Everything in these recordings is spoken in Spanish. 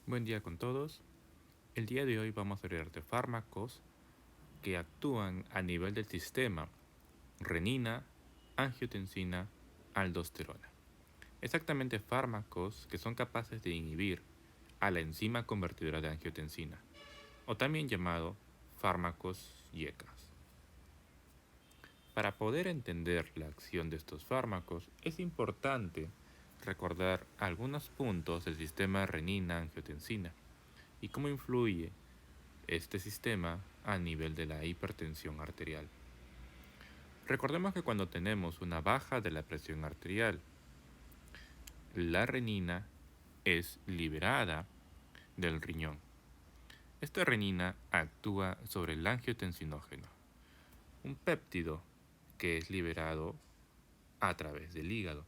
Buen día con todos. El día de hoy vamos a hablar de fármacos que actúan a nivel del sistema renina, angiotensina, aldosterona. Exactamente fármacos que son capaces de inhibir a la enzima convertidora de angiotensina, o también llamado fármacos IECAS. Para poder entender la acción de estos fármacos es importante recordar algunos puntos del sistema renina-angiotensina y cómo influye este sistema a nivel de la hipertensión arterial. Recordemos que cuando tenemos una baja de la presión arterial, la renina es liberada del riñón. Esta renina actúa sobre el angiotensinógeno, un péptido que es liberado a través del hígado.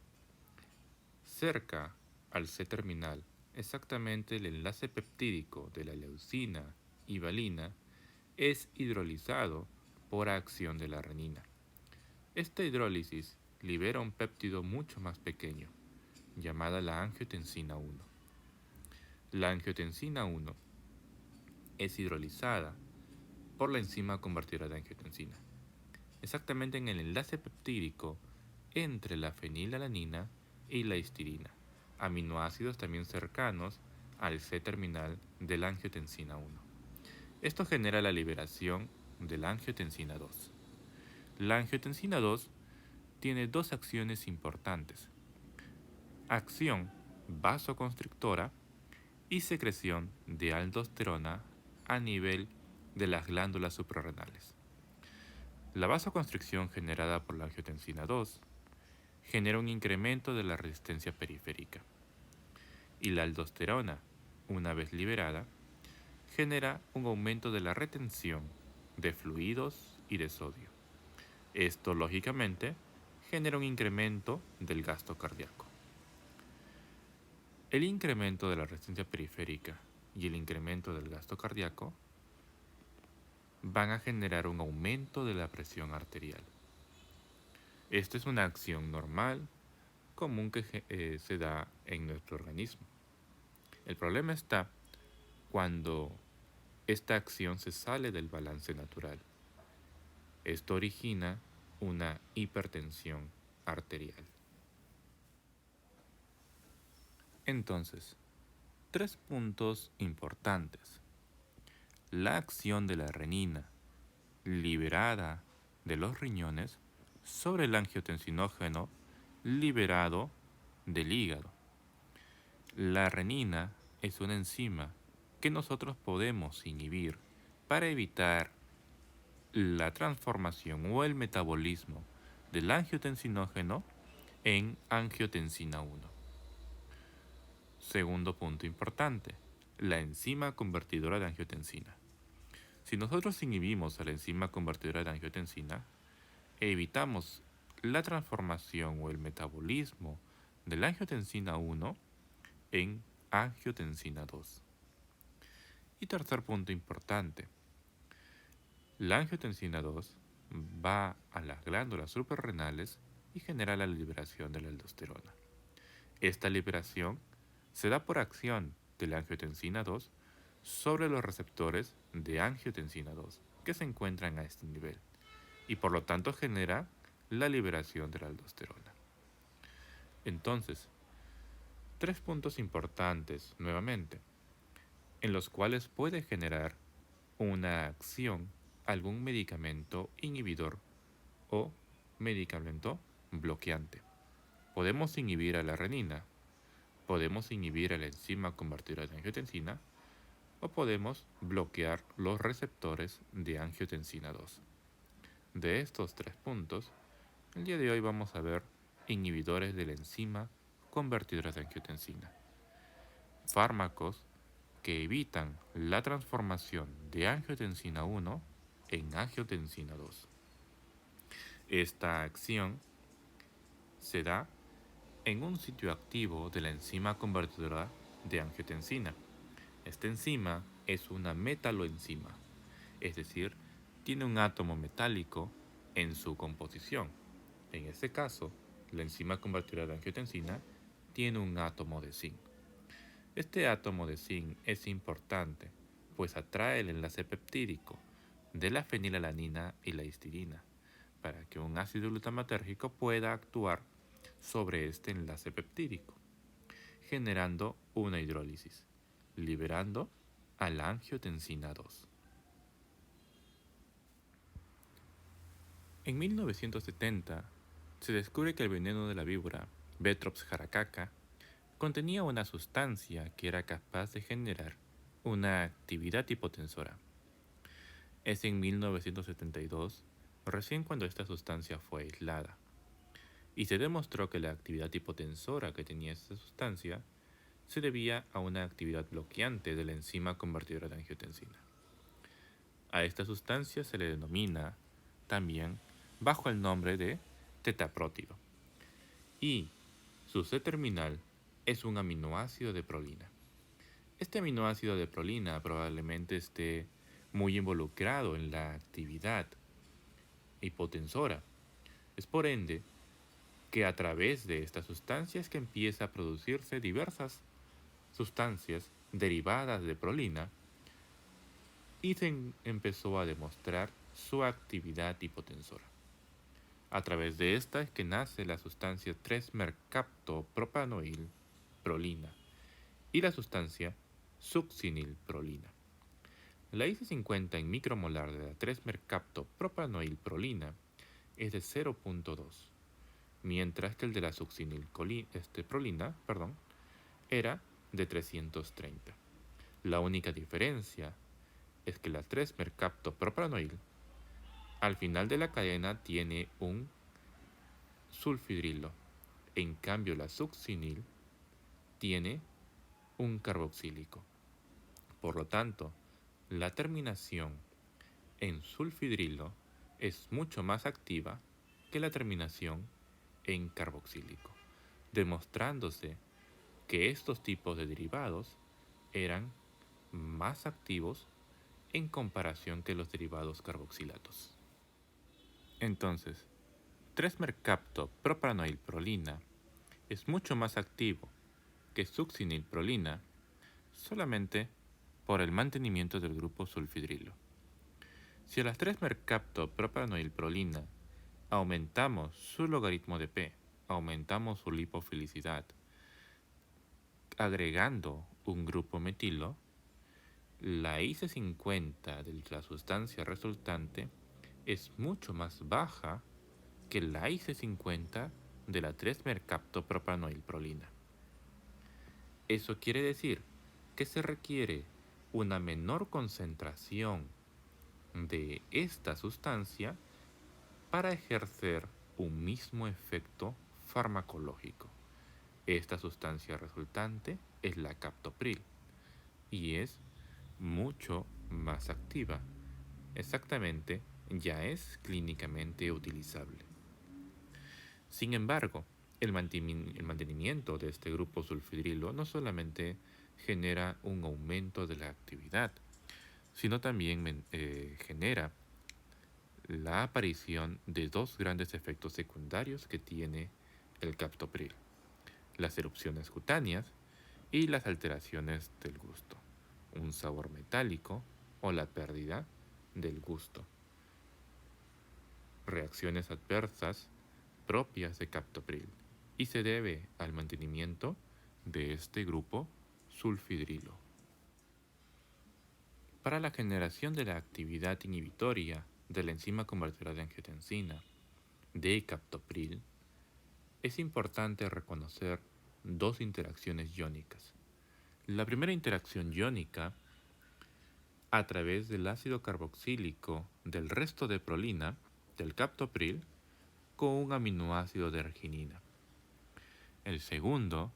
Cerca al C-terminal, exactamente el enlace peptídico de la leucina y valina es hidrolizado por acción de la renina. Esta hidrólisis libera un péptido mucho más pequeño, llamada la angiotensina 1. La angiotensina 1 es hidrolizada por la enzima convertidora de angiotensina, exactamente en el enlace peptídico entre la fenilalanina y la histidina, aminoácidos también cercanos al C-terminal de la angiotensina 1. Esto genera la liberación de la angiotensina 2. La angiotensina 2 tiene dos acciones importantes: acción vasoconstrictora y secreción de aldosterona a nivel de las glándulas suprarrenales. La vasoconstricción generada por la angiotensina 2 genera un incremento de la resistencia periférica, y la aldosterona, una vez liberada, genera un aumento de la retención de fluidos y de sodio. Esto, lógicamente, genera un incremento del gasto cardíaco. El incremento de la resistencia periférica y el incremento del gasto cardíaco van a generar un aumento de la presión arterial. Esta es una acción normal, común que se da en nuestro organismo. El problema está cuando esta acción se sale del balance natural. Esto origina una hipertensión arterial. Entonces, tres puntos importantes. La acción de la renina liberada de los riñones sobre el angiotensinógeno liberado del hígado. La renina es una enzima que nosotros podemos inhibir para evitar la transformación o el metabolismo del angiotensinógeno en angiotensina 1. Segundo punto importante, la enzima convertidora de angiotensina. Si nosotros inhibimos a la enzima convertidora de angiotensina, evitamos la transformación o el metabolismo de la angiotensina 1 en angiotensina 2. Y tercer punto importante, la angiotensina 2 va a las glándulas suprarrenales y genera la liberación de la aldosterona. Esta liberación se da por acción de la angiotensina 2 sobre los receptores de angiotensina 2 que se encuentran a este nivel y por lo tanto genera la liberación de la aldosterona. Entonces, tres puntos importantes nuevamente, en los cuales puede generar una acción algún medicamento inhibidor o medicamento bloqueante. Podemos inhibir a la renina, podemos inhibir a la enzima convertidora de angiotensina o podemos bloquear los receptores de angiotensina 2. De estos tres puntos, el día de hoy vamos a ver inhibidores de la enzima convertidora de angiotensina, fármacos que evitan la transformación de angiotensina 1 en angiotensina 2. Esta acción se da en un sitio activo de la enzima convertidora de angiotensina. Esta enzima es una metaloenzima, es decir, tiene un átomo metálico en su composición. En este caso, la enzima convertidora de angiotensina tiene un átomo de zinc. Este átomo de zinc es importante, pues atrae el enlace peptídico de la fenilalanina y la histidina, para que un ácido glutamatérgico pueda actuar sobre este enlace peptídico, generando una hidrólisis, liberando a la angiotensina 2. En 1970 se descubre que el veneno de la víbora, Batrops jaracaca, contenía una sustancia que era capaz de generar una actividad hipotensora. Es en 1972, recién cuando esta sustancia fue aislada, y se demostró que la actividad hipotensora que tenía esta sustancia se debía a una actividad bloqueante de la enzima convertidora de angiotensina. A esta sustancia se le denomina también bajo el nombre de tetaprótido, y su C-terminal es un aminoácido de prolina. Este aminoácido de prolina probablemente esté muy involucrado en la actividad hipotensora. Es por ende que a través de esta sustancia es que empieza a producirse diversas sustancias derivadas de prolina y se empezó a demostrar su actividad hipotensora. A través de esta es que nace la sustancia 3-mercaptopropanoil-prolina y la sustancia succinilprolina. La IC50 en micromolar de la 3-mercaptopropanoil-prolina es de 0.2, mientras que el de la succinilprolina era de 330. La única diferencia es que la 3-mercaptopropanoil al final de la cadena tiene un sulfidrilo, en cambio la succinil tiene un carboxílico. Por lo tanto, la terminación en sulfidrilo es mucho más activa que la terminación en carboxílico, demostrándose que estos tipos de derivados eran más activos en comparación que los derivados carboxilatos. Entonces, 3-mercaptopropanoilprolina es mucho más activo que succinilprolina solamente por el mantenimiento del grupo sulfidrilo. Si a las 3-mercaptopropanoilprolina aumentamos su logaritmo de P, aumentamos su lipofilicidad, agregando un grupo metilo, la IC50 de la sustancia resultante es mucho más baja que la IC50 de la 3-mercaptopropanoilprolina. Eso quiere decir que se requiere una menor concentración de esta sustancia para ejercer un mismo efecto farmacológico. Esta sustancia resultante es la captopril y es mucho más activa. Exactamente, ya es clínicamente utilizable. Sin embargo, el mantenimiento de este grupo sulfidrilo no solamente genera un aumento de la actividad, sino también genera la aparición de dos grandes efectos secundarios que tiene el captopril: las erupciones cutáneas y las alteraciones del gusto, un sabor metálico o la pérdida del gusto. Reacciones adversas propias de captopril y se debe al mantenimiento de este grupo sulfidrilo. Para la generación de la actividad inhibitoria de la enzima convertidora de angiotensina de captopril, es importante reconocer dos interacciones iónicas. La primera interacción iónica a través del ácido carboxílico del resto de prolina del captopril con un aminoácido de arginina. El segundo,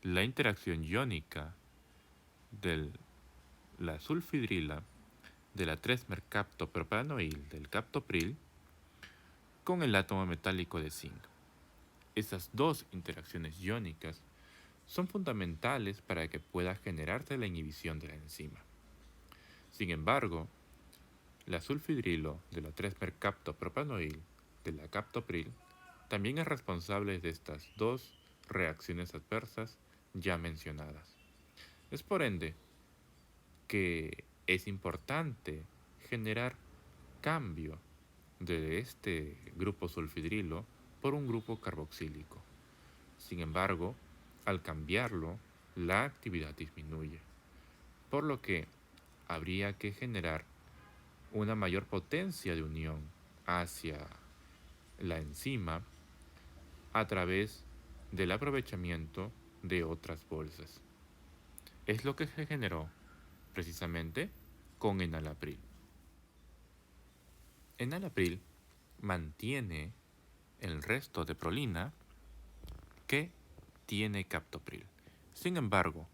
la interacción iónica de la sulfidrila de la 3-mercaptopropanoil del captopril con el átomo metálico de zinc. Esas dos interacciones iónicas son fundamentales para que pueda generarse la inhibición de la enzima. Sin embargo, la sulfidrilo de la 3-mercaptopropanoil de la captopril también es responsable de estas dos reacciones adversas ya mencionadas. Es por ende que es importante generar cambio de este grupo sulfidrilo por un grupo carboxílico. Sin embargo, al cambiarlo, la actividad disminuye, por lo que habría que generar una mayor potencia de unión hacia la enzima a través del aprovechamiento de otras bolsas. Es lo que se generó precisamente con enalapril. Enalapril mantiene el resto de prolina que tiene captopril. Sin embargo,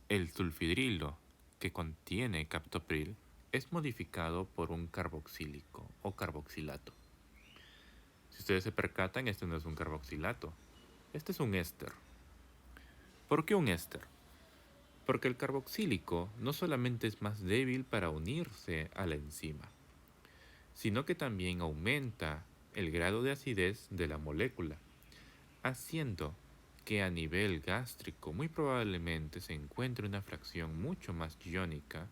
el sulfidrilo que contiene captopril es modificado por un carboxílico o carboxilato. Si ustedes se percatan, este no es un carboxilato, este es un éster. ¿Por qué un éster? Porque el carboxílico no solamente es más débil para unirse a la enzima, sino que también aumenta el grado de acidez de la molécula, haciendo que a nivel gástrico muy probablemente se encuentre una fracción mucho más iónica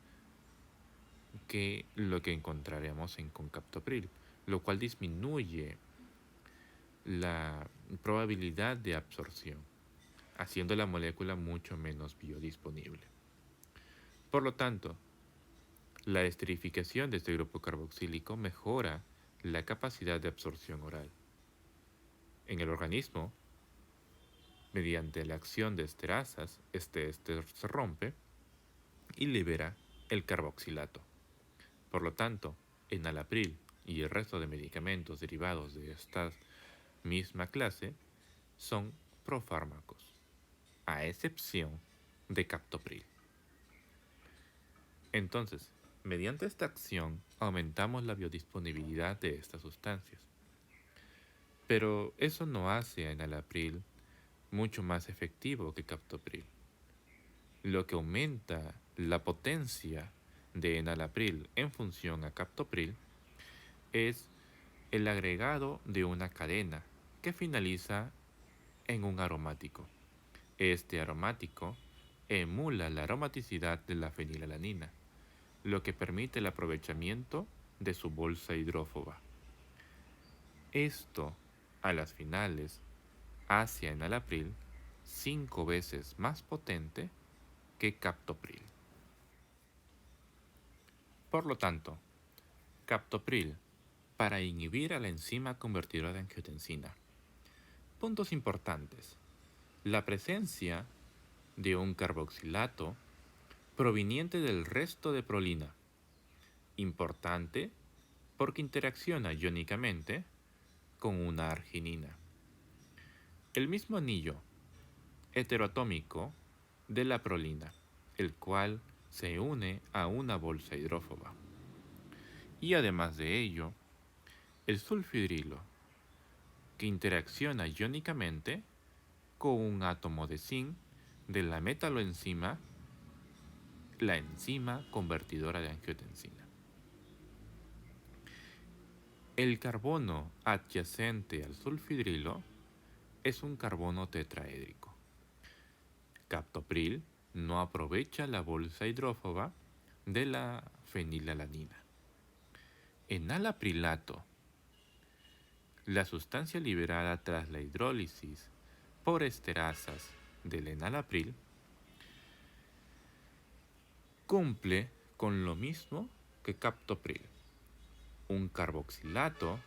que lo que encontraremos con captopril, lo cual disminuye la probabilidad de absorción, haciendo la molécula mucho menos biodisponible. Por lo tanto, la esterificación de este grupo carboxílico mejora la capacidad de absorción oral. En el organismo, mediante la acción de esterasas, este éster se rompe y libera el carboxilato. Por lo tanto, enalapril y el resto de medicamentos derivados de esta misma clase son profármacos, a excepción de captopril. Entonces, mediante esta acción aumentamos la biodisponibilidad de estas sustancias. Pero eso no hace a enalapril mucho más efectivo que captopril. Lo que aumenta la potencia de enalapril en función a captopril es el agregado de una cadena que finaliza en un aromático. Este aromático emula la aromaticidad de la fenilalanina, lo que permite el aprovechamiento de su bolsa hidrófoba. Esto, a las finales, hace a enalapril 5 veces más potente que captopril. Por lo tanto, captopril para inhibir a la enzima convertidora de angiotensina. Puntos importantes. La presencia de un carboxilato proveniente del resto de prolina. Importante porque interacciona iónicamente con una arginina. El mismo anillo heteroatómico de la prolina, el cual se une a una bolsa hidrófoba. Y además de ello, el sulfidrilo, que interacciona iónicamente con un átomo de zinc de la metaloenzima, la enzima convertidora de angiotensina. El carbono adyacente al sulfidrilo es un carbono tetraédrico. Captopril no aprovecha la bolsa hidrófoba de la fenilalanina. Enalaprilato, la sustancia liberada tras la hidrólisis por esterasas del enalapril, cumple con lo mismo que captopril, un carboxilato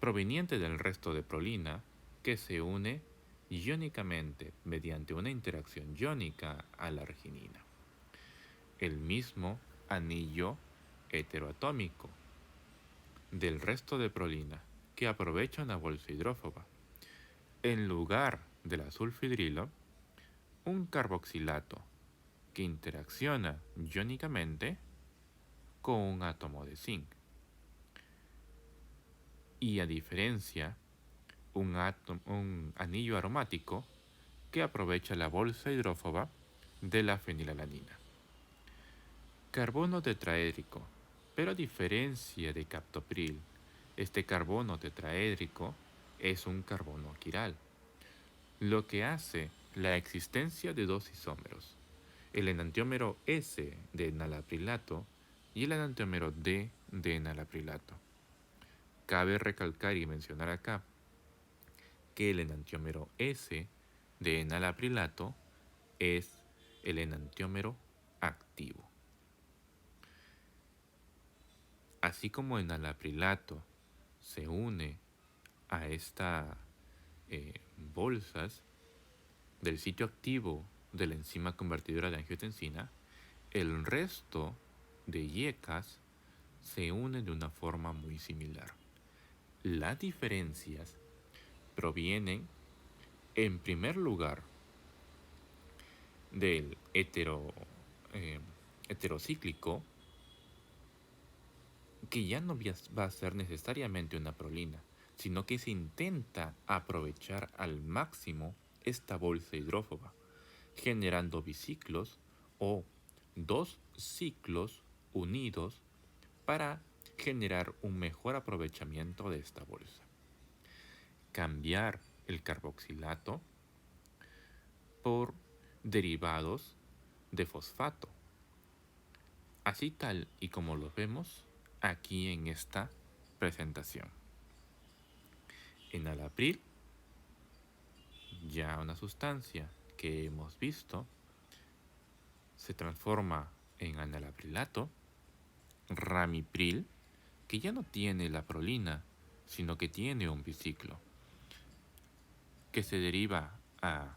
proveniente del resto de prolina que se une iónicamente mediante una interacción iónica a la arginina. El mismo anillo heteroatómico del resto de prolina que aprovecha una bolsa hidrófoba. En lugar del sulfidrilo, un carboxilato que interacciona iónicamente con un átomo de zinc. Y a diferencia, un anillo aromático que aprovecha la bolsa hidrófoba de la fenilalanina. Carbono tetraédrico, pero a diferencia de captopril, este carbono tetraédrico es un carbono quiral, lo que hace la existencia de dos isómeros, el enantiómero S de enalaprilato y el enantiómero D de enalaprilato. Cabe recalcar y mencionar acá que el enantiómero S de enalaprilato es el enantiómero activo. Así como enalaprilato se une a estas bolsas del sitio activo de la enzima convertidora de angiotensina, el resto de IECAS se unen de una forma muy similar. Las diferencias provienen, en primer lugar, del heterocíclico, que ya no va a ser necesariamente una prolina, sino que se intenta aprovechar al máximo esta bolsa hidrófoba, generando biciclos o dos ciclos unidos para generar un mejor aprovechamiento de esta bolsa. Cambiar el carboxilato por derivados de fosfato, así tal y como lo vemos aquí en esta presentación. Enalapril, ya una sustancia que hemos visto, se transforma en enalaprilato. Ramipril, que ya no tiene la prolina, sino que tiene un biciclo, que se deriva a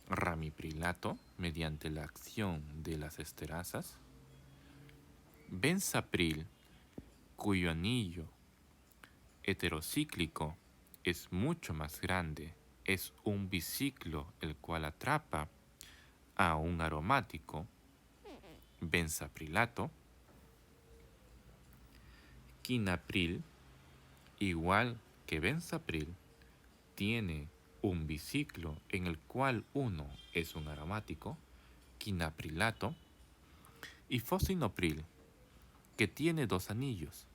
ramiprilato mediante la acción de las esterasas. Benzapril, cuyo anillo heterocíclico es mucho más grande, es un biciclo el cual atrapa a un aromático, benzaprilato. Quinapril, igual que benzapril, tiene un biciclo en el cual uno es un aromático, quinaprilato. Y fosinopril, que tiene dos anillos,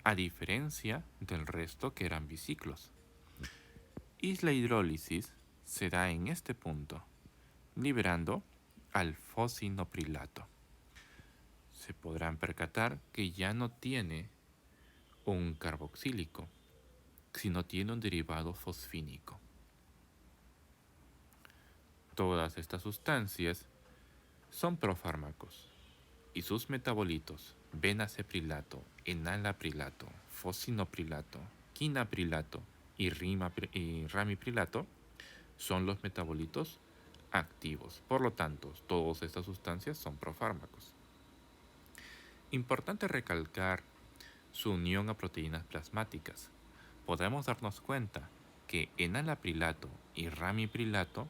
a diferencia del resto que eran biciclos. Y la hidrólisis se da en este punto, liberando al fosinoprilato. Se podrán percatar que ya no tiene un carboxílico, sino tiene un derivado fosfínico. Todas estas sustancias son profármacos y sus metabolitos, benaceprilato, enalaprilato, fosinoprilato, quinaprilato y ramiprilato, son los metabolitos activos. Por lo tanto, todas estas sustancias son profármacos. Importante recalcar su unión a proteínas plasmáticas. Podemos darnos cuenta que enalaprilato y ramiprilato,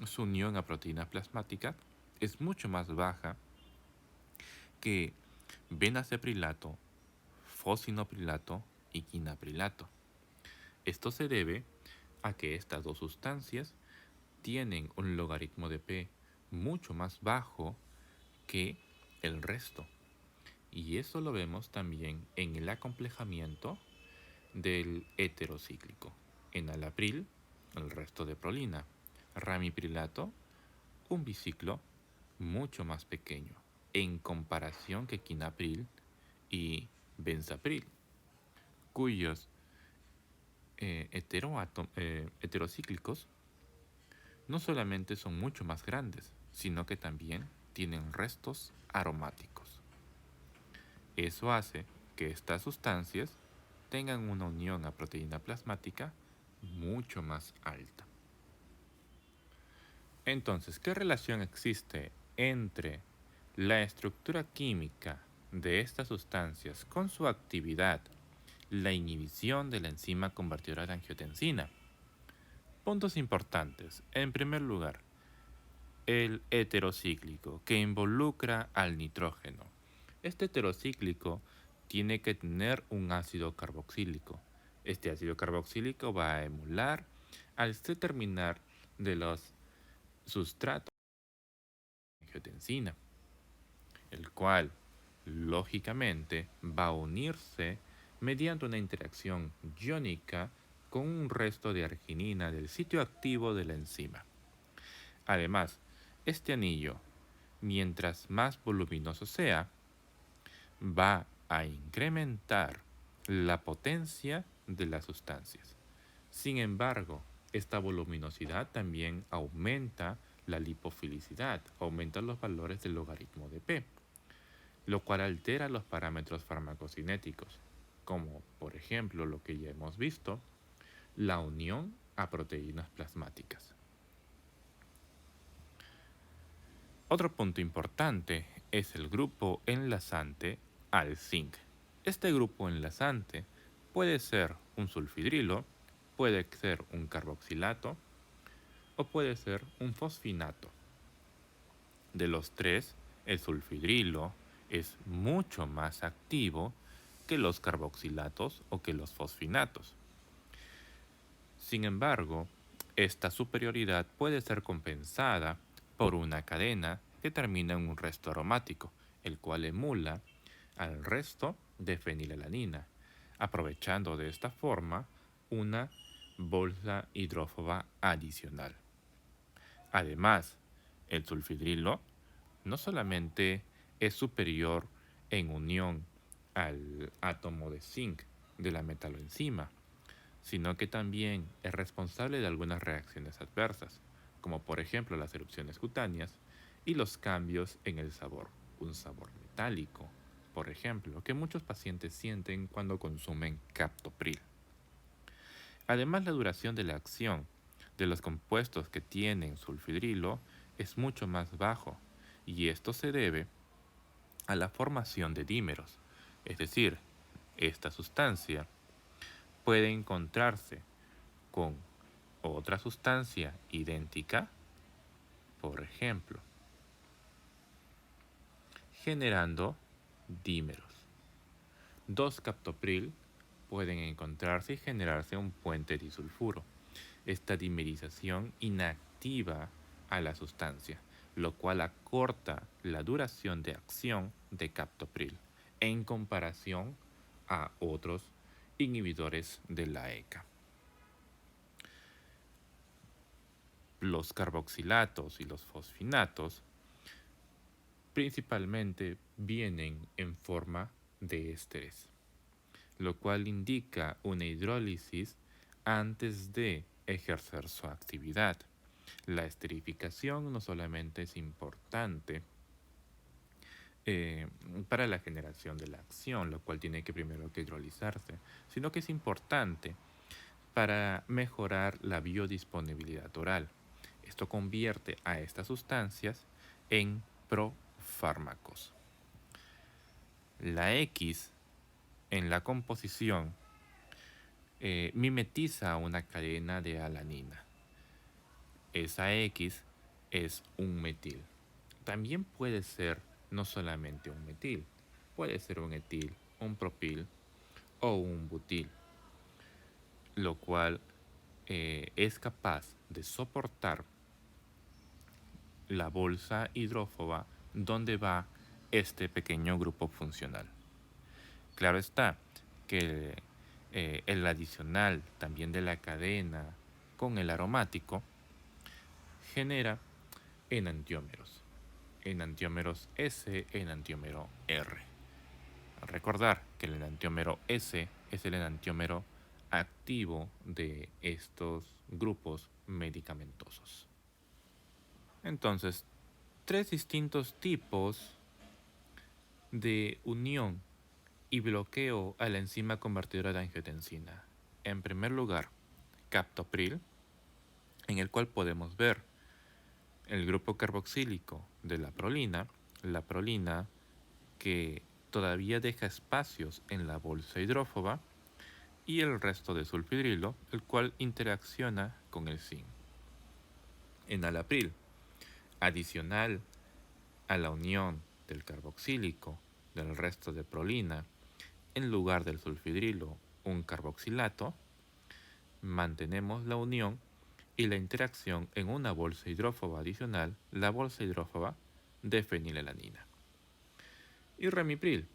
su unión a proteínas plasmáticas es mucho más baja que benaceprilato, fosinoprilato y quinaprilato. Esto se debe a que estas dos sustancias tienen un logaritmo de P mucho más bajo que el resto. Y eso lo vemos también en el acomplejamiento del heterocíclico. Enalapril, el resto de prolina. Ramiprilato, un biciclo mucho más pequeño en comparación que quinapril y benzapril, cuyos heterocíclicos no solamente son mucho más grandes, sino que también tienen restos aromáticos. Eso hace que estas sustancias tengan una unión a proteína plasmática mucho más alta. Entonces, ¿qué relación existe entre la estructura química de estas sustancias con su actividad, la inhibición de la enzima convertidora de angiotensina? Puntos importantes. En primer lugar, el heterocíclico, que involucra al nitrógeno. Este heterocíclico tiene que tener un ácido carboxílico. Este ácido carboxílico va a emular al C-terminal de los sustratos de angiotensina, el cual lógicamente va a unirse mediante una interacción iónica con un resto de arginina del sitio activo de la enzima. Además, este anillo, mientras más voluminoso sea, va a incrementar la potencia de las sustancias. Sin embargo, esta voluminosidad también aumenta la lipofilicidad, aumenta los valores del logaritmo de P, lo cual altera los parámetros farmacocinéticos, como por ejemplo lo que ya hemos visto, la unión a proteínas plasmáticas. Otro punto importante es el grupo enlazante al zinc. Este grupo enlazante puede ser un sulfidrilo, puede ser un carboxilato o puede ser un fosfinato. De los tres, el sulfidrilo es mucho más activo que los carboxilatos o que los fosfinatos. Sin embargo, esta superioridad puede ser compensada por una cadena que termina en un resto aromático, el cual emula al resto de fenilalanina, aprovechando de esta forma una bolsa hidrófoba adicional. Además, el sulfidrilo no solamente es superior en unión al átomo de zinc de la metaloenzima, sino que también es responsable de algunas reacciones adversas, como por ejemplo las erupciones cutáneas y los cambios en el sabor, un sabor metálico, por ejemplo, que muchos pacientes sienten cuando consumen captopril. Además, la duración de la acción de los compuestos que tienen sulfidrilo es mucho más bajo, y esto se debe a la formación de dímeros, es decir, esta sustancia puede encontrarse con otra sustancia idéntica, por ejemplo, generando dímeros. Dos captopril pueden encontrarse y generarse un puente disulfuro. Esta dimerización inactiva a la sustancia, lo cual acorta la duración de acción de captopril en comparación a otros inhibidores de la ECA. Los carboxilatos y los fosfinatos principalmente vienen en forma de ésteres, lo cual indica una hidrólisis antes de ejercer su actividad. La esterificación no solamente es importante para la generación de la acción, lo cual tiene que primero que hidrolizarse, sino que es importante para mejorar la biodisponibilidad oral. Esto convierte a estas sustancias en profármacos. La X en la composición mimetiza una cadena de alanina. Esa X es un metil. También puede ser no solamente un metil, puede ser un etil, un propil o un butil, lo cual es capaz de soportar la bolsa hidrófoba donde va este pequeño grupo funcional. Claro está que el adicional también de la cadena con el aromático genera enantiómeros S, enantiómero R. Recordar que el enantiómero S es el enantiómero activo de estos grupos medicamentosos. Entonces, tres distintos tipos de unión y bloqueo a la enzima convertidora de angiotensina. En primer lugar, captopril, en el cual podemos ver el grupo carboxílico de la prolina que todavía deja espacios en la bolsa hidrófoba, y el resto de sulfidrilo, el cual interacciona con el zinc. Enalapril, adicional a la unión del carboxílico del resto de prolina, en lugar del sulfidrilo un carboxilato, mantenemos la unión y la interacción en una bolsa hidrófoba adicional, la bolsa hidrófoba de fenilalanina. Y ramipril,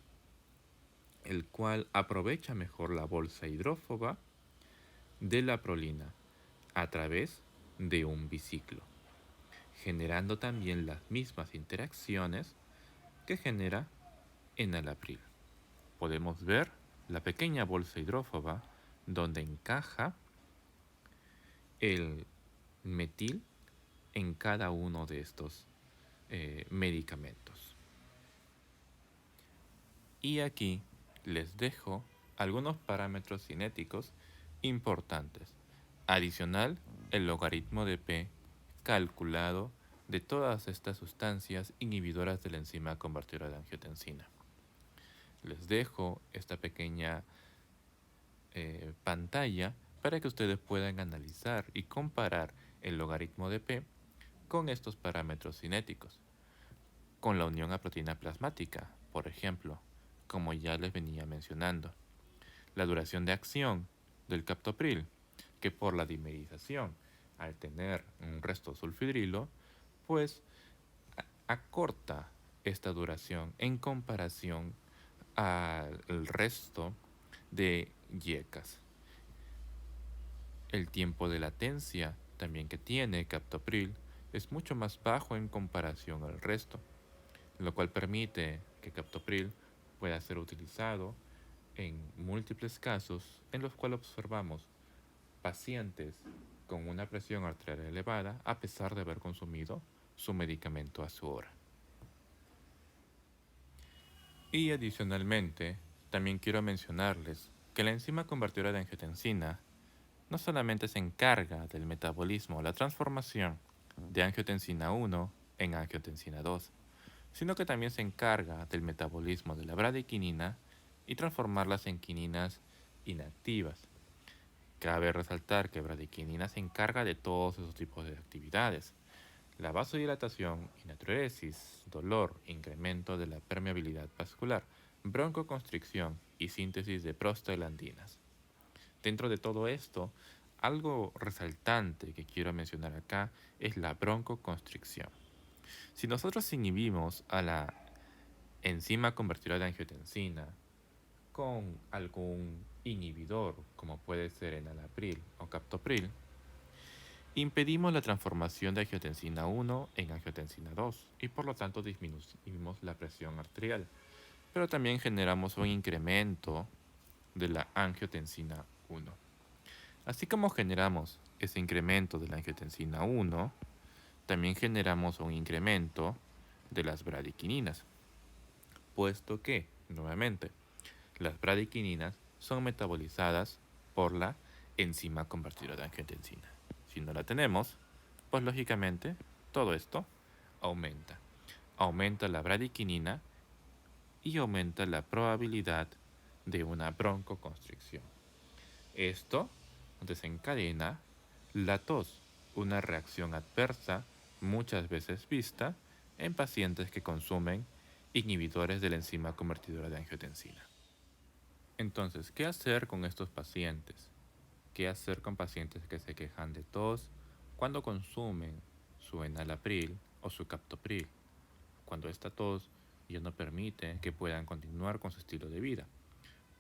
el cual aprovecha mejor la bolsa hidrófoba de la prolina a través de un biciclo, generando también las mismas interacciones que genera enalapril. Podemos ver la pequeña bolsa hidrófoba donde encaja el metil en cada uno de estos medicamentos. Y aquí les dejo algunos parámetros cinéticos importantes. Adicional, el logaritmo de P calculado de todas estas sustancias inhibidoras de la enzima convertidora de angiotensina. Les dejo esta pequeña pantalla para que ustedes puedan analizar y comparar el logaritmo de P con estos parámetros cinéticos, con la unión a proteína plasmática, por ejemplo, como ya les venía mencionando. La duración de acción del captopril, que por la dimerización, al tener un resto sulfidrilo, pues acorta esta duración en comparación al resto de YECAS. El tiempo de latencia también que tiene captopril es mucho más bajo en comparación al resto, lo cual permite que captopril pueda ser utilizado en múltiples casos en los cuales observamos pacientes con una presión arterial elevada a pesar de haber consumido su medicamento a su hora. Y adicionalmente, también quiero mencionarles que la enzima convertidora de angiotensina no solamente se encarga del metabolismo o la transformación de angiotensina 1 en angiotensina 2, sino que también se encarga del metabolismo de la bradiquinina y transformarlas en quininas inactivas. Cabe resaltar que bradiquinina se encarga de todos esos tipos de actividades: la vasodilatación y natriuresis, dolor, incremento de la permeabilidad vascular, broncoconstricción y síntesis de prostaglandinas. Dentro de todo esto, algo resaltante que quiero mencionar acá es la broncoconstricción. Si nosotros inhibimos a la enzima convertidora de angiotensina con algún inhibidor, como puede ser enalapril o captopril, impedimos la transformación de angiotensina 1 en angiotensina 2 y por lo tanto disminuimos la presión arterial, pero también generamos un incremento de la angiotensina 1. Así como generamos ese incremento de la angiotensina 1, también generamos un incremento de las bradiquininas, puesto que, nuevamente, las bradiquininas son metabolizadas por la enzima convertidora de angiotensina. Si no la tenemos, pues lógicamente todo esto aumenta. Aumenta la bradiquinina y aumenta la probabilidad de una broncoconstricción. Esto desencadena la tos, una reacción adversa muchas veces vista en pacientes que consumen inhibidores de la enzima convertidora de angiotensina. Entonces, ¿qué hacer con estos pacientes? ¿Qué hacer con pacientes que se quejan de tos cuando consumen su enalapril o su captopril? Cuando esta tos ya no permite que puedan continuar con su estilo de vida.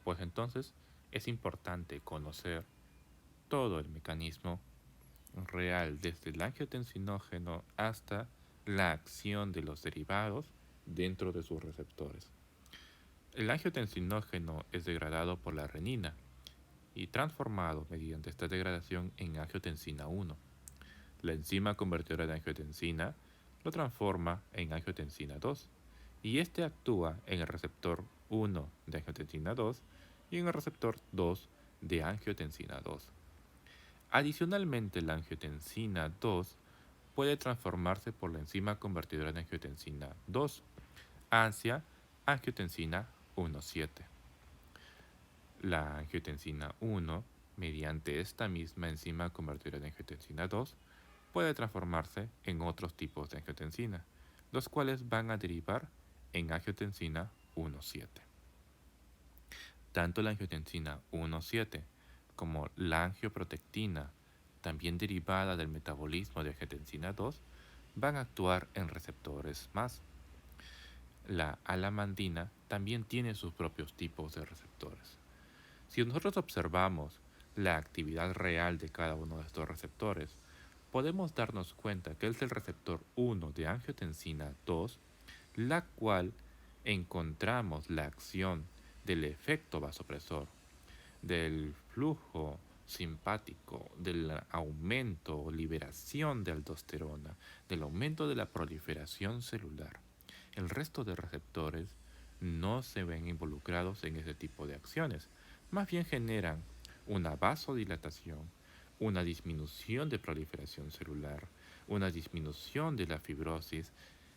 Pues entonces es importante conocer todo el mecanismo real desde el angiotensinógeno hasta la acción de los derivados dentro de sus receptores. El angiotensinógeno es degradado por la renina y transformado mediante esta degradación en angiotensina 1. La enzima convertidora de angiotensina lo transforma en angiotensina 2 y este actúa en el receptor 1 de angiotensina 2 y en el receptor 2 de angiotensina 2. Adicionalmente, la angiotensina 2 puede transformarse por la enzima convertidora de angiotensina 2 hacia angiotensina 1,7. La angiotensina 1, mediante esta misma enzima convertidora de angiotensina 2, puede transformarse en otros tipos de angiotensina, los cuales van a derivar en angiotensina 1,7. Tanto la angiotensina 1,7 como la angioprotectina, también derivada del metabolismo de angiotensina 2, van a actuar en receptores más. La alamandina también tiene sus propios tipos de receptores. Si nosotros observamos la actividad real de cada uno de estos receptores, podemos darnos cuenta que es el receptor 1 de angiotensina 2, la cual encontramos la acción del efecto vasopresor, del flujo simpático, del aumento o liberación de aldosterona, del aumento de la proliferación celular. El resto de receptores no se ven involucrados en ese tipo de acciones, más bien generan una vasodilatación, una disminución de proliferación celular, una disminución de la fibrosis,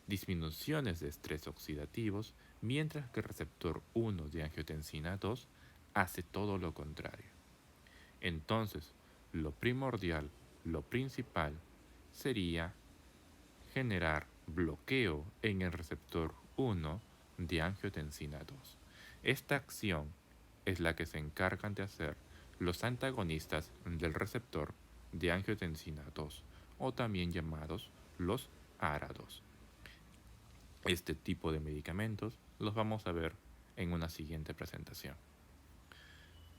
disminuciones de estrés oxidativos, mientras que el receptor 1 de angiotensina 2 hace todo lo contrario. Entonces, lo primordial, lo principal, sería generar bloqueo en el receptor 1 de angiotensina 2. Esta acción es la que se encargan de hacer los antagonistas del receptor de angiotensina 2, o también llamados los ARA2. Este tipo de medicamentos los vamos a ver en una siguiente presentación.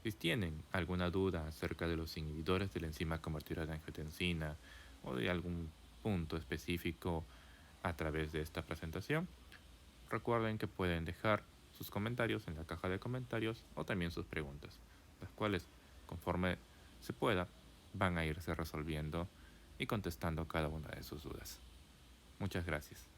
Si tienen alguna duda acerca de los inhibidores de la enzima convertidora de angiotensina o de algún punto específico a través de esta presentación, recuerden que pueden dejar sus comentarios en la caja de comentarios o también sus preguntas, las cuales, conforme se pueda, van a irse resolviendo y contestando cada una de sus dudas. Muchas gracias.